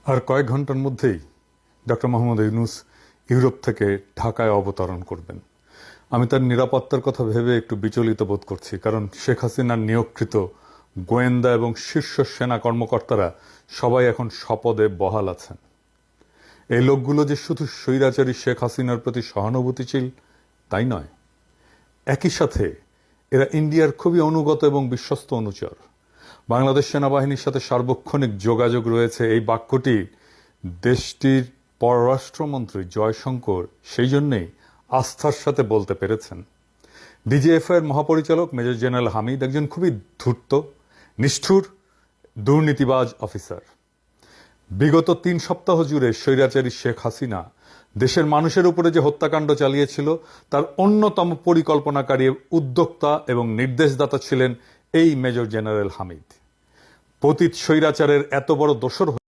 আর কয়েক ঘন্টার মধ্যেই ডক্টর মোহাম্মদ ইউনূস ইউরোপ থেকে ঢাকায় অবতরণ করবেন। আমি তার নিরাপত্তার কথা ভেবে একটু বিচলিত বোধ করছি, কারণ শেখ হাসিনার নিয়োগকৃত গোয়েন্দা এবং শীর্ষ সেনা কর্মকর্তারা সবাই এখন স্বপদে বহাল আছেন। এই লোকগুলো যে শুধু স্বৈরাচারী শেখ হাসিনার প্রতি সহানুভূতিশীল তাই নয়, একই সাথে এরা ইন্ডিয়ার খুবই অনুগত এবং বিশ্বস্ত অনুচর। বাংলাদেশ সেনাবাহিনীর সাথে সার্বক্ষণিক যোগাযোগ রয়েছে, এই বাক্যটি দেশটির পররাষ্ট্রমন্ত্রী জয়শঙ্কর সেই জন্যেই আস্থার সাথে বলতে পেরেছেন। ডিজিএফআই এর মহাপরিচালক মেজর জেনারেল হামিদ একজন খুবই ধূর্ত, নিষ্ঠুর, দুর্নীতিবাজ অফিসার। বিগত ৩ সপ্তাহ জুড়ে স্বৈরাচারী শেখ হাসিনা দেশের মানুষের উপরে যে হত্যাকাণ্ড চালিয়েছিল তার অন্যতম পরিকল্পনাকারী, উদ্যোক্তা এবং নির্দেশদাতা ছিলেন এই মেজর জেনারেল হামিদ। পতিত স্বৈরাচারের এত বড় দোসর